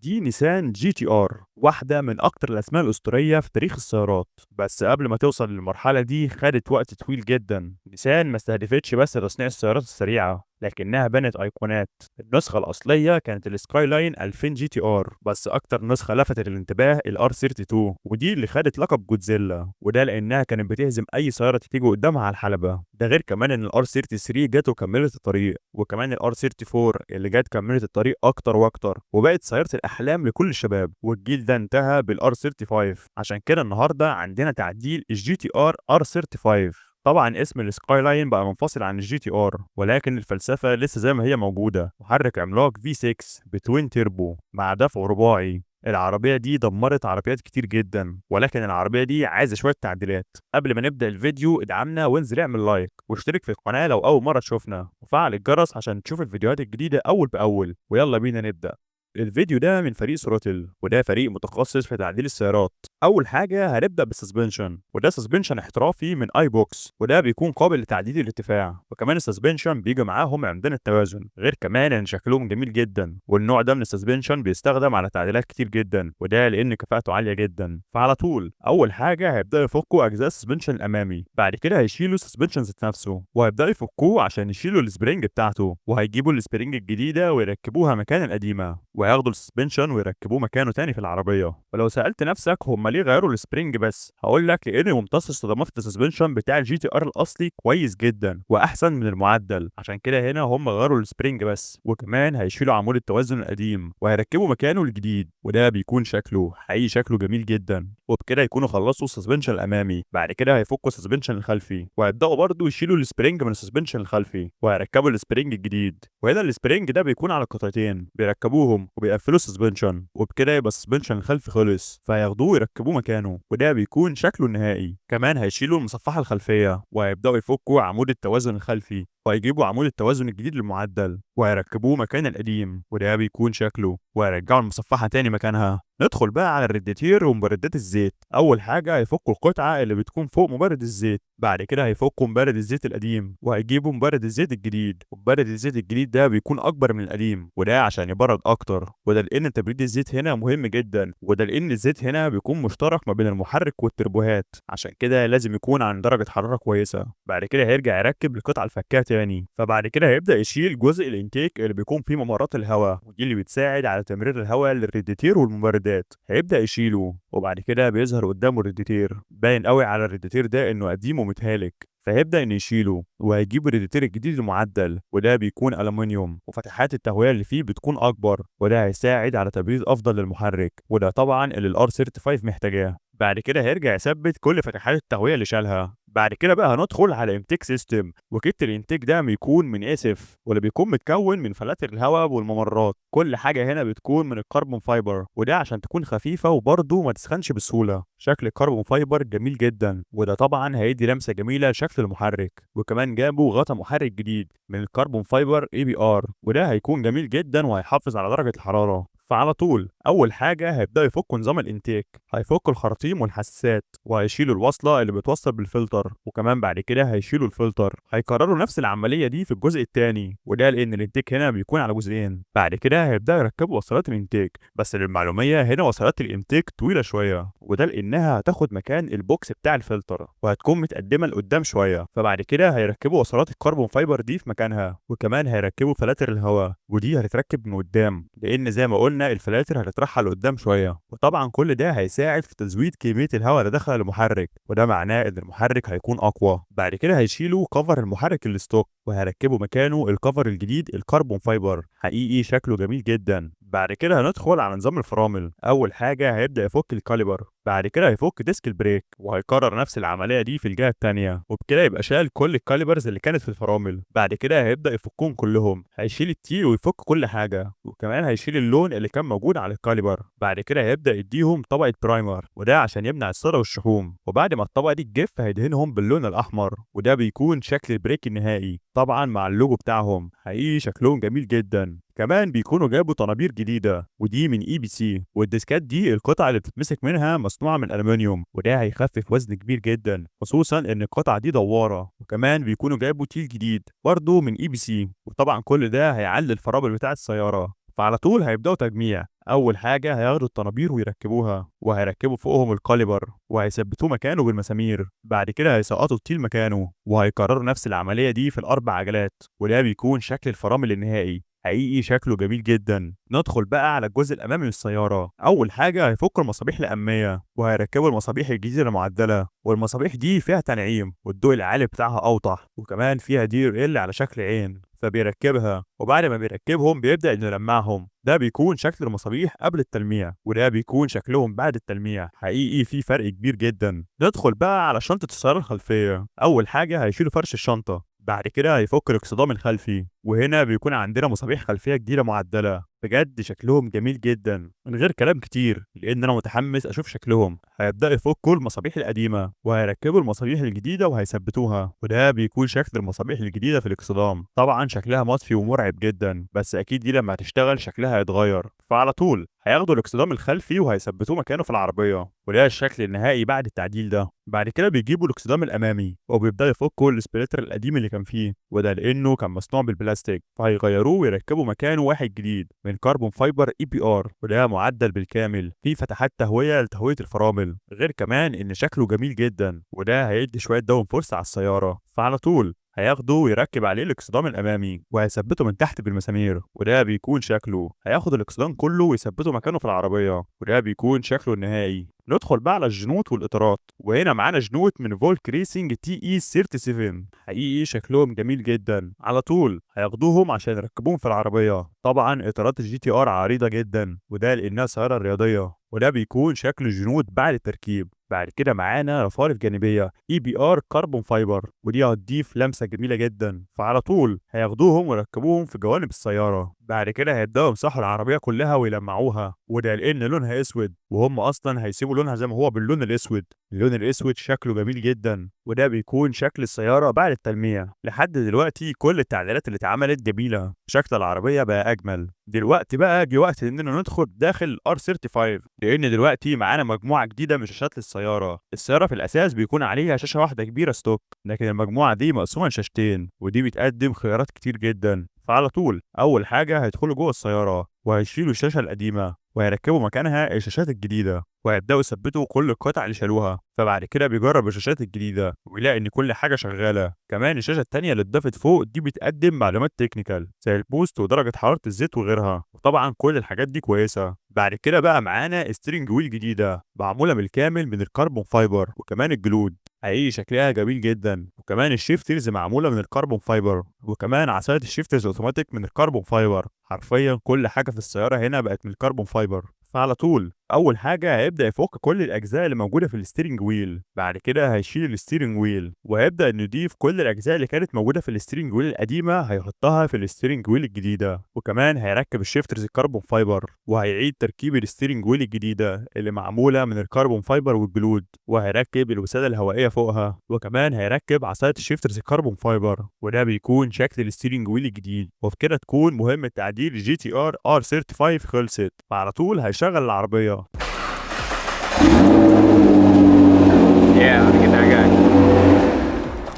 دي نيسان جي تي ار، واحدة من أكتر الأسماء الأسطورية في تاريخ السيارات. بس قبل ما توصل للمرحلة دي خدت وقت طويل جدا. نيسان ما استهدفتش بس تصنيع السيارات السريعة، لكنها بنت أيقونات. النسخة الأصلية كانت السكاي لاين 2000 جي تي ار، بس أكتر نسخة لفتت الانتباه الار 32، ودي اللي خدت لقب جودزيلا، وده لأنها كانت بتهزم أي سيارة تيجي قدامها على الحلبة. ده غير كمان إن الار 33 جت وكملت الطريق، وكمان الار 34 اللي جت كملت الطريق أكتر وأكتر، وبقت سيارة الأحلام لكل الشباب. والجيل ده انتهى بالار 35، عشان كده النهارده عندنا تعديل الجي تي ار 35. طبعا اسم السكاي لاين بقى منفصل عن الجي تي ار، ولكن الفلسفه لسه زي ما هي موجوده. محرك عملاق في 6 بتوين تيربو مع دفع رباعي. العربية دي دمرت عربيات كتير جدا، ولكن العربية دي عايزة شوية تعديلات. قبل ما نبدأ الفيديو ادعمنا وانزل اعمل لايك واشترك في القناة لو أول مرة تشوفنا، وفعل الجرس عشان تشوف الفيديوهات الجديدة أول بأول. ويلا بينا نبدأ. الفيديو ده من فريق سروتل، وده فريق متخصص في تعديل السيارات. اول حاجه هنبدا بالسسبنشن، وده سسبنشن احترافي من اي بوكس، وده بيكون قابل لتعديل الارتفاع. وكمان السسبنشن بيجي معاهم عمدان التوازن، غير كمان ان شكلهم جميل جدا. والنوع ده من السسبنشن بيستخدم على تعديلات كتير جدا، وده لان كفاءته عاليه جدا. فعلى طول اول حاجه هيبداوا يفكوا اجزاء السسبنشن الامامي، بعد كده هيشيلوا السسبنشن ذات نفسه، وهيبداوا يفكوه عشان يشيلوا السبرينج بتاعته، وهيجيبوا السبرينج الجديده ويركبوها مكان القديمه، وهياخدوا السسبنشن ويركبوه مكانه تاني في العربيه. ولو سالت نفسك هم ليه غيروا السبرينج بس، هقول لك لان ممتص الصدمات في السسبنشن بتاع الجي تي ار الاصلي كويس جدا واحسن من المعدل، عشان كده هنا هم غيروا السبرينج بس. وكمان هيشيلوا عمود التوازن القديم وهيركبوا مكانه الجديد، وده بيكون شكله حقيقي شكله جميل جدا. وبكده يكونوا خلصوا السسبنشن الامامي. بعد كده هيفكوا السسبنشن الخلفي، وهيبداوا برضه يشيلوا السبرينج من السسبنشن الخلفي وهيركبوا السبرينج الجديد. وهنا السبرينج ده بيكون على قطعتين بيركبوهم وبيقفلوا السسبنشن، وبكده يبقى السسبنشن الخلفي خلص، فهياخدوه ويركبوه مكانه، وده بيكون شكله النهائي. كمان هيشيلوا المصفحه الخلفيه وهيبداوا يفكوا عمود التوازن الخلفي، وهيجيبوا عمود التوازن الجديد للمعدل وهيركبوه مكان القديم، وده بيكون شكله، وهيرجعوا المصفحه تاني مكانها. ندخل بقى على الرادياتير ومبردات الزيت. اول حاجه هيفكوا القطعه اللي بتكون فوق مبرد الزيت، بعد كده هيفكوا مبرد الزيت القديم وهيجيبوا مبرد الزيت الجديد. ومبرد الزيت الجديد ده بيكون اكبر من القديم، وده عشان يبرد اكتر، وده لان تبريد الزيت هنا مهم جدا، وده لان الزيت هنا بيكون مشترك ما بين المحرك والتربوهات، عشان كده لازم يكون عند درجه حراره كويسه. بعد كده هيرجع يركب القطعه الفكاه تاني. فبعد كده هيبدا يشيل جزء الانتيك اللي بيكون فيه ممرات الهواء، ودي اللي بتساعد على تمرير الهواء للرادياتير والمبردات. هيبدا يشيله، وبعد كده بيظهر قدامه الرادياتير، باين قوي على الرادياتير ده انه قديم ومتهالك، فهيبدا انه يشيله وهيجيب الرادياتير الجديد المعدل، وده بيكون الومنيوم، وفتحات التهويه اللي فيه بتكون اكبر، وده هيساعد على تبريد افضل للمحرك، وده طبعا اللي الار 35 محتاجاه. بعد كده هيرجع يثبت كل فتحات التهويه اللي شالها. بعد كده بقى هندخل على انتيك سيستم، وكيت الانتيك ده بيكون من اسف، ولا بيكون متكون من فلاتر الهواء والممرات. كل حاجه هنا بتكون من الكربون فايبر، وده عشان تكون خفيفه وبرضه ما تسخنش بسهوله. شكل الكربون فايبر جميل جدا، وده طبعا هيدي لمسه جميله لشكل المحرك. وكمان جابوا غطا محرك جديد من الكربون فايبر اي بي ار، وده هيكون جميل جدا وهيحافظ على درجه الحراره. فعلى طول اول حاجه هيبداوا يفكوا نظام الانتيك، هيفكوا الخراطيم والحساسات وهيشيلوا الوصله اللي بتوصل بالفلتر، وكمان بعد كده هيشيلوا الفلتر. هيكرروا نفس العمليه دي في الجزء الثاني، وده لان الانتيك هنا بيكون على جزئين. بعد كده هيبداوا يركبوا وصلات الانتيك، بس للمعلوميه هنا وصلات الانتيك طويله شويه، وده لانها هتاخد مكان البوكس بتاع الفلتر وهتكون متقدمه لقدام شويه. فبعد كده هيركبوا وصلات الكربون فايبر دي في مكانها، وكمان هيركبوا فلاتر الهواء، ودي هتتركب من قدام لان زي ما قلنا الفلاتر هتترحل لقدام شويه. وطبعا كل ده هيساعد في تزويد كميه الهواء اللي داخله المحرك، وده معناه ان المحرك هيكون اقوى. بعد كده هيشيلوا كفر المحرك الستوك وهيركبوا مكانه الكفر الجديد الكربون فايبر، حقيقي شكله جميل جدا. بعد كده هندخل على نظام الفرامل. اول حاجه هيبدا يفك الكاليبر، بعد كده هيفك ديسك البريك، وهيكرر نفس العمليه دي في الجهه الثانيه، وبكده يبقى شال كل الكاليبرز اللي كانت في الفرامل. بعد كده هيبدا يفكهم كلهم، هيشيل التيل ويفك كل حاجه، وكمان هيشيل اللون اللي كان موجود على الكاليبر. بعد كده هيبدا يديهم طبقه برايمر، وده عشان يمنع الصدى والشحوم، وبعد ما الطبقه دي تجف هيدهنهم باللون الاحمر، وده بيكون شكل البريك النهائي طبعا مع اللوجو بتاعهم، حقيقي شكلهم جميل جدا. كمان بيكونوا جابوا طنابير جديده، ودي من اي بي سي، والديسكات دي القطع اللي بتتمسك منها مصنوعه من الومنيوم، وده هيخفف وزن كبير جدا، خصوصا ان القطعه دي دواره. وكمان بيكونوا جابوا تيل جديد برضه من اي بي سي، وطبعا كل ده هيعلي الفرامل بتاع السياره. فعلى طول هيبدأوا تجميع. أول حاجة هياخدوا الطنابير ويركبوها، وهيركبوا فوقهم الكاليبر وهيثبتوه مكانه بالمسامير. بعد كده هيسقطوا التيل مكانه، وهيكرروا نفس العملية دي في الأربع عجلات. وده بيكون شكل الفرامل النهائي، حقيقي شكله جميل جدا. ندخل بقى على الجزء الأمامي من السيارة. أول حاجة هيفكوا المصابيح الأمامية، وهيركبوا المصابيح الجديدة المعدلة. والمصابيح دي فيها تنعيم، والضوء العالي بتاعها أوضح، وكمان فيها دي ال على شكل عين. فبيركبها، وبعد ما بيركبهم بيبدأ إنه يلمعهم. ده بيكون شكل المصابيح قبل التلميع، وده بيكون شكلهم بعد التلميع. حقيقي في فرق كبير جدا. ندخل بقى على شنطة السيارة الخلفية. أول حاجة هيشيلوا فرش الشنطة. بعد كده هيفك الاكسدام الخلفي، وهنا بيكون عندنا مصابيح خلفية جديدة معدلة. بجد شكلهم جميل جدا من غير كلام كتير، لان انا متحمس اشوف شكلهم. هيبداوا يفكوا المصابيح القديمه وهيركبوا المصابيح الجديده وهيثبتوها، وده بيكون شكل المصابيح الجديده في الاكسدام. طبعا شكلها مطفي ومرعب جدا، بس اكيد دي لما هتشتغل شكلها هيتغير. فعلى طول هياخدوا الاكسدام الخلفي وهيثبتوه مكانه في العربيه، وده الشكل النهائي بعد التعديل ده. بعد كده بيجيبوا الاكسدام الامامي وبيبداوا يفكوا السبليتر القديم اللي كان فيه، وده لانه كان مصنوع بالبلاستيك. فهيغيروه ويركبوا مكانه واحد جديد من كربون فايبر اي بي ار، وده معدل بالكامل فيه فتحات تهويه لتهويه الفرامل. غير كمان ان شكله جميل جدا، وده هيدي شويه داون فورس على السياره. فعلى طول هياخده ويركب عليه الاكسدام الامامي وهيثبته من تحت بالمسامير، وده بيكون شكله. هياخد الاكسدام كله ويثبته مكانه في العربيه، وده بيكون شكله النهائي. ندخل بقى على الجنوط والاطارات، وهنا معانا جنوط من فولك ريسنج تي اي 37. حقيقي شكلهم جميل جدا. على طول هياخدوهم عشان يركبوهم في العربيه. طبعا اطارات الجي تي ار عريضه جدا، وده لانها سياره رياضيه، وده بيكون شكل الجنوط بعد التركيب. بعد كده معانا رفارف جانبيه اي بي ار كربون فايبر، ودي هتضيف لمسه جميله جدا. فعلى طول هياخدوهم ويركبوهم في جوانب السياره. بعد كده هيبداوا يمسحوا العربيه كلها ويلمعوها، وده لان لونها اسود، وهم اصلا هيسيبوا لونها زي ما هو باللون الاسود. اللون الاسود شكله جميل جدا، وده بيكون شكل السياره بعد التلميع. لحد دلوقتي كل التعديلات اللي اتعملت جميله، شكل العربيه بقى اجمل. دلوقتي بقى جه وقت اننا ندخل داخل الار 35، لان دلوقتي معانا مجموعه جديده من شاشات للسياره. السياره في الاساس بيكون عليها شاشه واحده كبيره ستوك، لكن المجموعه دي مقسومه لشاشتين، ودي بتقدم خيارات كتير جدا. فعلى طول اول حاجه هيدخلوا جوه السياره وهيشيلوا الشاشه القديمه وهيركبوا مكانها الشاشات الجديده، وهيبداوا يثبتوا كل القطع اللي شالوها. فبعد كده بيجرب الشاشات الجديده ويلاقي ان كل حاجه شغاله. كمان الشاشه التانيه اللي اتضافت فوق دي بتقدم معلومات تكنيكال زي البوست ودرجه حراره الزيت وغيرها، وطبعا كل الحاجات دي كويسه. بعد كده بقى معانا ستيرنج ويل جديده معموله بالكامل من الكربون فايبر وكمان الجلود. حقيقي شكلها جميل جدا. وكمان الشيفترز معموله من الكربون فايبر، وكمان عصايه الشيفترز اوتوماتيك من الكربون فايبر. حرفيا كل حاجه في السياره هنا بقت من الكربون فايبر. فعلى طول اول حاجه هيبدا يفك كل الاجزاء اللي موجوده في الستيرنج ويل. بعد كده هيشيل الستيرنج ويل وهيبدا انه يضيف كل الاجزاء اللي كانت موجوده في الستيرنج ويل القديمه، هيحطها في الستيرنج ويل الجديده. وكمان هيركب الشيفترز الكربون فايبر، وهيعيد تركيب الستيرنج ويل الجديده اللي معموله من الكربون فايبر والجلود، وهيركب الوساده الهوائيه فوقها. وكمان هيركب عصايه الشيفترز الكربون فايبر، وده بيكون شكل الستيرنج ويل الجديد. وبكده تكون مهمه تعديل الجي تي ار 35 خلصت. فعلى طول هيشغل العربيه.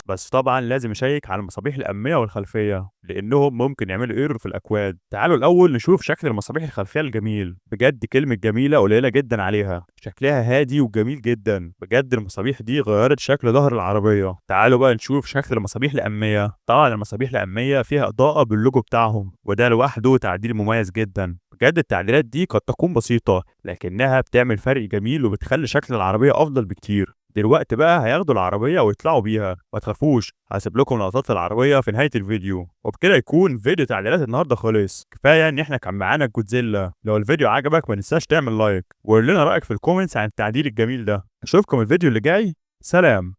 بس طبعا لازم اشيك على المصابيح الاماميه والخلفيه، لانهم ممكن يعملوا ايرور في الاكواد. تعالوا الاول نشوف شكل المصابيح الخلفيه الجميل. بجد كلمه جميله قليله جدا عليها، شكلها هادي وجميل جدا. بجد المصابيح دي غيرت شكل ظهر العربيه. تعالوا بقى نشوف شكل المصابيح الاماميه. طبعا المصابيح الاماميه فيها اضاءه باللوجو بتاعهم، وده لوحده تعديل مميز جدا. بجد التعديلات دي قد تكون بسيطه، لكنها بتعمل فرق جميل وبتخلي شكل العربيه افضل بكتير. دلوقتي بقى هياخدوا العربية ويطلعوا بيها. ما تخافوش، هسيب لكم لقطات العربية في نهاية الفيديو. وبكده يكون فيديو تعديلات النهارده خلص. كفاية ان احنا كان معانا جودزيلا. لو الفيديو عجبك ما تنساش تعمل لايك، وقول لنا رأيك في الكومنتس عن التعديل الجميل ده. اشوفكم الفيديو اللي جاي. سلام.